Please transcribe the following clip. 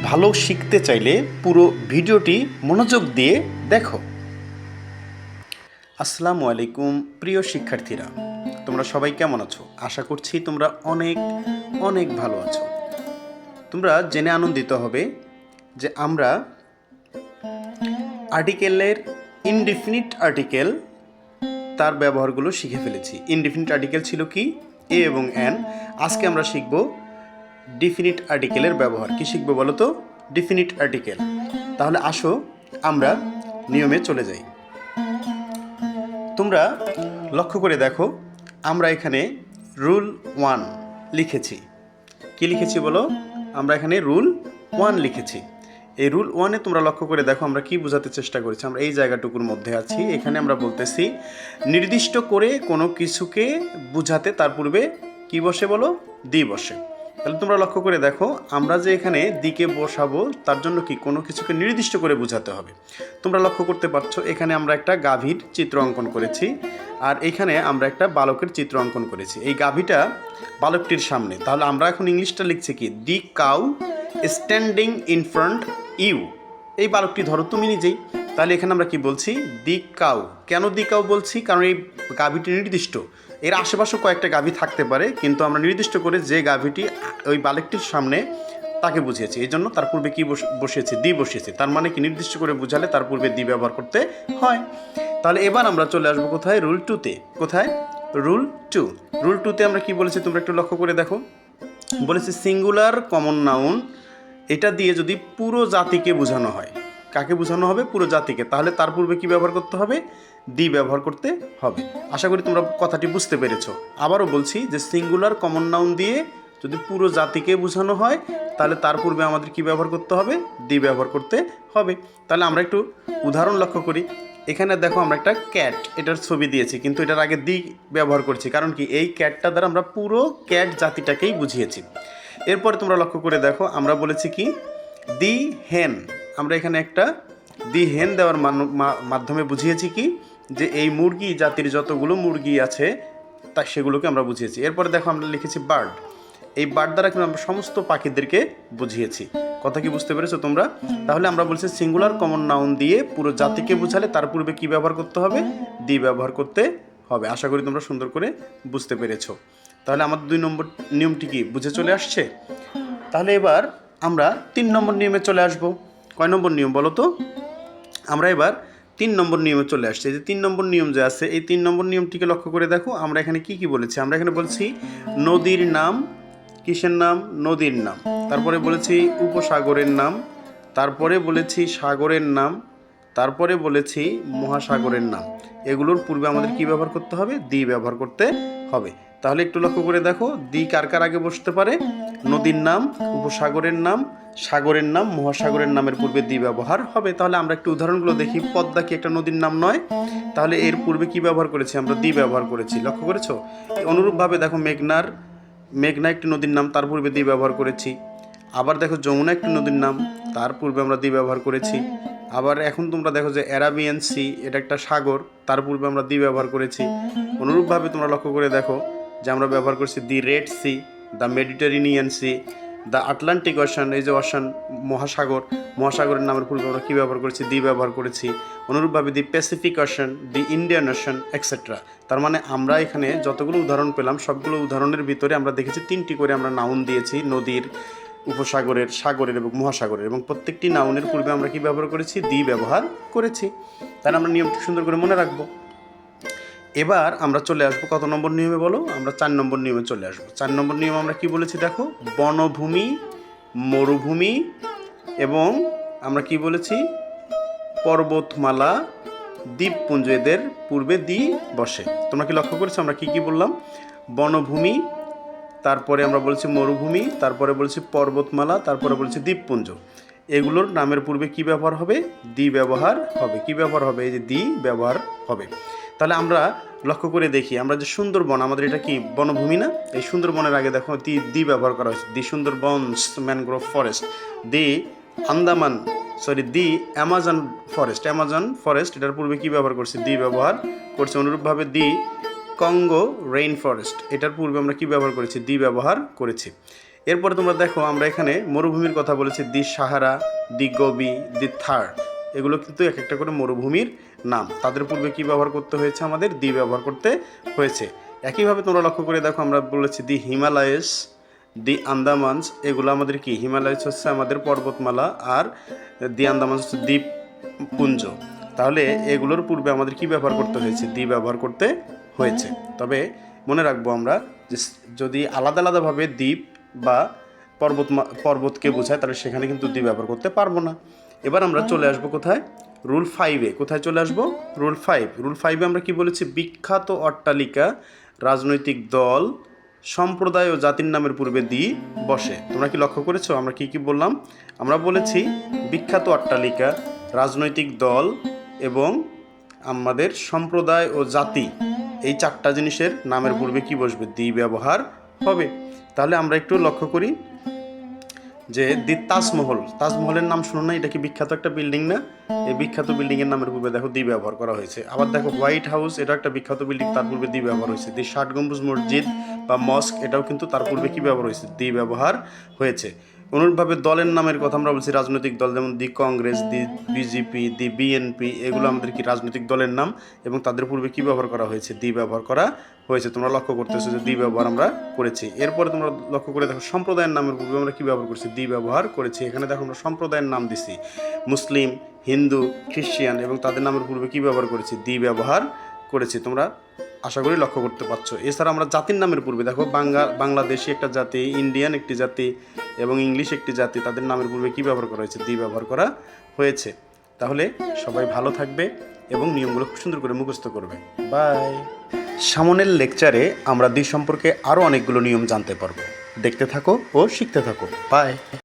ভালো শিখতে চাইলে পুরো ভিডিওটি মনোযোগ দিয়ে দেখো। আসসালামু আলাইকুম প্রিয় শিক্ষার্থীরা, তোমরা সবাই কেমন আছো? আশা করছি তোমরা অনেক অনেক ভালো আছো। তোমরা জেনে আনন্দিত হবে যে আমরা আর্টিকেলের ইনডিফিনিট আর্টিকেল তার ব্যবহারগুলো শিখে ফেলেছি। ইনডিফিনিট আর্টিকেল ছিল কি? এ এবং এন। আজকে আমরা শিখব ডিফিনিট আর্টিকেলের ব্যবহার। কি শিখবো বলো তো? Definite article. তাহলে আসো আমরা নিয়মে চলে যাই। তোমরা লক্ষ্য করে দেখো, আমরা এখানে রুল 1 লিখেছি। কি লিখেছি বলো? আমরা এখানে রুল 1 লিখেছি। এই রুল 1-এ তোমরা লক্ষ্য করে দেখো আমরা কি বোঝাতে চেষ্টা করেছি। আমরা এই জায়গাটুকুর মধ্যে আছি। এখানে আমরা বলতেছি নির্দিষ্ট করে কোনো কিছুকে বোঝাতে তার পূর্বে কি বসে বলো? দি বসে। তাহলে তোমরা লক্ষ্য করে দেখো, আমরা যে এখানে দিকে বসাবো তার জন্য কি কোনো কিছুকে নির্দিষ্ট করে বোঝাতে হবে। তোমরা লক্ষ্য করতে পারছো এখানে আমরা একটা গাভীর চিত্র অঙ্কন করেছি, আর এখানে আমরা একটা বালকের চিত্র অঙ্কন করেছি। এই গাভীটা বালকটির সামনে। তাহলে আমরা এখন ইংলিশটা লিখছি কি? The cow standing in front you. এই বালকটি ধরো তুমি নিজেই। তাহলে এখানে আমরা কি বলছি? The cow. কেন দি কাউ বলছি? কারণ এই গাভীটি নির্দিষ্ট। এর আশেপাশেও কয়েকটা গাভী থাকতে পারে, কিন্তু আমরা নির্দিষ্ট করে যে গাভীটি ওই বালকটির সামনে তাকে বুঝিয়েছি। এই জন্য তার পূর্বে কি বসিয়েছি? দি বসিয়েছি। তার মানে কি নির্দিষ্ট করে বুঝালে তার পূর্বে দি ব্যবহার করতে হয়। তাহলে এবার আমরা চলে আসবো কোথায়? রুল 2-তে। কোথায়? রুল 2। রুল 2-তে আমরা কি বলেছি তোমরা একটু লক্ষ্য করে দেখো। বলেছি সিঙ্গুলার কমন নাউন, এটা দিয়ে যদি পুরো জাতিকে বোঝানো হয়। কাকে বোঝানো হবে? পুরো জাতিকে। তাহলে তার পূর্বে কি ব্যবহার করতে হবে? দি ব্যবহার করতে হবে। আশা করি তোমরা কথাটি বুঝতে পেরেছো। আবারও বলছি যে সিঙ্গুলার কমন নাউন দিয়ে যদি পুরো জাতিকে বোঝানো হয় তাহলে তার পূর্বে আমাদের কি ব্যবহার করতে হবে? দি ব্যবহার করতে হবে। তাহলে আমরা একটু উদাহরণ লক্ষ্য করি। এখানে দেখো আমরা একটা ক্যাট, এটার ছবি দিয়েছি, কিন্তু এটার আগে দি ব্যবহার করছি। কারণ কি? এই ক্যাটটা দ্বারা আমরা পুরো ক্যাট জাতিটাকেই বুঝিয়েছি। এরপরে তোমরা লক্ষ্য করে দেখো আমরা বলেছি কি? দি হেন। আমরা এখানে একটা দি হেন দেওয়ার মাধ্যমে বুঝিয়েছি কি? যে এই মুরগি জাতির যতগুলো মুরগি আছে তা সেগুলোকে আমরা বুঝিয়েছি। এরপরে দেখো আমরা লিখেছি বার্ড। এই বার্ড দ্বারা কিন্তু আমরা সমস্ত পাখিদেরকে বুঝিয়েছি। কথা কি বুঝতে পেরেছো তোমরা? তাহলে আমরা বলছি সিঙ্গুলার কমন নাউন দিয়ে পুরো জাতিকে বোঝালে তার পূর্বে কি ব্যবহার করতে হবে? দি ব্যবহার করতে হবে। আশা করি তোমরা সুন্দর করে বুঝতে পেরেছো। তাহলে আমাদের 2 নম্বর নিয়মটি কি বুঝে চলে আসছে? তাহলে এবার আমরা 3 নম্বর নিয়মে চলে আসব। কয় নম্বর নিয়ম বলো তো? আমরা এবার 3 নম্বর নিয়মে চলে আসছি। যে 3 নম্বর নিয়ম যে আছে, এই 3 নম্বর নিয়মটিকে লক্ষ্য করে দেখো আমরা এখানে কি বলেছি। আমরা এখানে বলছি নদীর নাম। কিসের নাম? নদীর নাম। তারপরে বলেছি উপসাগরের নাম। তারপরে বলেছি সাগরের নাম। তারপরে বলেছি মহাসাগরের নাম। এগুলোর পূর্বে আমাদের কি ব্যবহার করতে হবে? দি ব্যবহার করতে হবে। তাহলে একটু লক্ষ্য করে দেখো, দি কার কার আগে বসতে পারে? নদীর নাম, উপসাগরের নাম, সাগরের নাম, মহাসাগরের নামের পূর্বে দি ব্যবহার হবে। তাহলে আমরা একটু উদাহরণগুলো দেখি। পদ্মা কি একটা নদীর নাম নয়? তাহলে এর পূর্বে কি ব্যবহার করেছি? আমরা দি ব্যবহার করেছি। লক্ষ্য করেছো? অনুরূপভাবে দেখো মেঘনা একটি নদীর নাম, তার পূর্বে দি ব্যবহার করেছি। আবার দেখো যমুনা একটি নদীর নাম, তার পূর্বে আমরা দি ব্যবহার করেছি। আবার এখন তোমরা দেখো যে অ্যারাবিয়ান সি, এটা একটা সাগর, তার পূর্বে আমরা দি ব্যবহার করেছি। অনুরূপভাবে তোমরা লক্ষ্য করে দেখো যে আমরা ব্যবহার করছি the red sea, the Mediterranean sea, the Atlantic ocean. এই যে ওশান মহাসাগরের নামের পূর্বে আমরা কী ব্যবহার করেছি? দি ব্যবহার করেছি। অনুরূপভাবে the Pacific ocean, the Indian ocean, etcetera. তার মানে আমরা এখানে যতগুলো উদাহরণ পেলাম সবগুলো উদাহরণের ভিতরে আমরা দেখেছি 3টি করে আমরা নাউন দিয়েছি, নদীর, উপসাগরের, সাগরের এবং মহাসাগরের, এবং প্রত্যেকটি নাউনের পূর্বে আমরা কি ব্যবহার করেছি? দি ব্যবহার করেছি। তাহলে আমরা নিয়মটি সুন্দর করে মনে রাখবো। এবার আমরা চলে আসবো কত নম্বর নিয়মে বলো? আমরা 4 নম্বর নিয়মে চলে আসবো। 4 নম্বর নিয়ম আমরা কি বলেছি দেখো? বনভূমি, মরুভূমি এবং আমরা কি বলেছি? পর্বতমালা, দ্বীপপুঞ্জ, এদের পূর্বে দি বসে। তোমরা কি লক্ষ্য করেছো আমরা কি বললাম? বনভূমি, তারপরে আমরা বলছি মরুভূমি, তারপরে বলছি পর্বতমালা, তারপরে বলছি দ্বীপপুঞ্জ। এগুলোর নামের পূর্বে কি ব্যবহার হবে? দি ব্যবহার হবে। কি ব্যবহার হবে? এই যে দি ব্যবহার হবে। তাহলে আমরা লক্ষ্য করে দেখি, আমরা যে সুন্দরবন, আমাদের এটা কি বনভূমি না? এই সুন্দরবনের আগে দেখো দি ব্যবহার করা হয়েছে। দি সুন্দরবনস ম্যানগ্রোভ ফরেস্ট, দি অ্যামাজন ফরেস্ট, এটার পূর্বে কি ব্যবহার করছি? দি ব্যবহার করছি। অনুরূপভাবে দি কঙ্গো রেইন ফরেস্ট, এটার পূর্বে আমরা কি ব্যবহার করেছি? দি ব্যবহার করেছি। এরপরে তোমরা দেখো আমরা এখানে মরুভূমির কথা বলেছি, দি সাহারা, দি গোবি, দি থার, এগুলো কিন্তু এক একটা করে মরুভূমির নাম। তাদের পূর্বে কি ব্যবহার করতে হয়েছে, আমাদের দি ব্যবহার করতে হয়েছে। একইভাবে তোমরা লক্ষ্য করে দেখো আমরা বলেছি দি হিমালয়াস, দি আন্দামানস, এগুলো আমাদের কি, হিমালয়াস হচ্ছে আমাদের পর্বতমালা আর দি আন্দামানস হচ্ছে দ্বীপপুঞ্জ। তাহলে এগুলোর পূর্বে আমাদের কি ব্যবহার করতে হয়েছে, দি ব্যবহার করতে হয়েছে। তবে মনে রাখবো আমরা যে যদি আলাদা আলাদাভাবে দ্বীপ বা পর্বতকে বোঝায় তাহলে সেখানে কিন্তু দি ব্যবহার করতে পারবো না। এবার আমরা চলে আসবো কোথায়, রুল 5-এ। কোথায় চলে আসবো, রুল 5। রুল 5-এ আমরা কি বলেছি, বিখ্যাত অট্টালিকা, রাজনৈতিক দল, সম্প্রদায় ও জাতির নামের পূর্বে দি বসে। তোমরা কি লক্ষ্য করেছো আমরা কি কি বললাম? আমরা বলেছি বিখ্যাত অট্টালিকা, রাজনৈতিক দল এবং আমাদের সম্প্রদায় ও জাতি, এই 4টা জিনিসের নামের পূর্বে কি বসবে, দি ব্যবহার হবে। তাহলে আমরা একটু লক্ষ্য করি যে দি তাজমহল, তাজমহলের নাম শুনো না, এটা কি বিখ্যাত একটা বিল্ডিং না? এই বিখ্যাত বিল্ডিংয়ের নামের পূর্বে দেখো দি ব্যবহার করা হয়েছে। আবার দেখো হোয়াইট হাউস, এটা একটা বিখ্যাত বিল্ডিং, তার পূর্বে দি ব্যবহার হয়েছে। দি 7 গম্বুজ মসজিদ বা মস্ক, এটাও কিন্তু তার পূর্বে কি ব্যবহার হয়েছে, দি ব্যবহার হয়েছে। অনুরূপভাবে দলের নামের কথা আমরা বলছি, রাজনৈতিক দল, যেমন দি কংগ্রেস, দি বিজেপি, দি বিএনপি, এগুলো আমাদের কি রাজনৈতিক দলের নাম এবং তাদের পূর্বে কি ব্যবহার করা হয়েছে, দি ব্যবহার করা হয়েছে। তোমরা লক্ষ্য করতেছো যে দি ব্যবহার আমরা করেছি। এরপরে তোমরা লক্ষ্য করে দেখো সম্প্রদায়ের নামের পূর্বে আমরা কি ব্যবহার করছি, দি ব্যবহার করেছি। এখানে দেখো আমরা সম্প্রদায়ের নাম দিছি, মুসলিম, হিন্দু, খ্রিস্টান, এবং তাদের নামের পূর্বে কি ব্যবহার করেছি, দি ব্যবহার করেছি। তোমরা আশা করি লক্ষ্য করতে পারছো। এছাড়া আমরা জাতির নামের পূর্বে দেখো বাংলাদেশি একটা জাতি, ইন্ডিয়ান একটি জাতি এবং ইংলিশ একটি জাতি, তাদের নামের পূর্বে কি ব্যবহার করা হয়েছে, দি ব্যবহার করা হয়েছে। তাহলে সবাই ভালো থাকবে এবং নিয়মগুলো খুব সুন্দর করে মুখস্থ করবে। বাই। সামনের লেকচারে আমরা দি সম্পর্কে আরও অনেকগুলো নিয়ম জানতে পারবো। দেখতে থাকো ও শিখতে থাকো। বাই।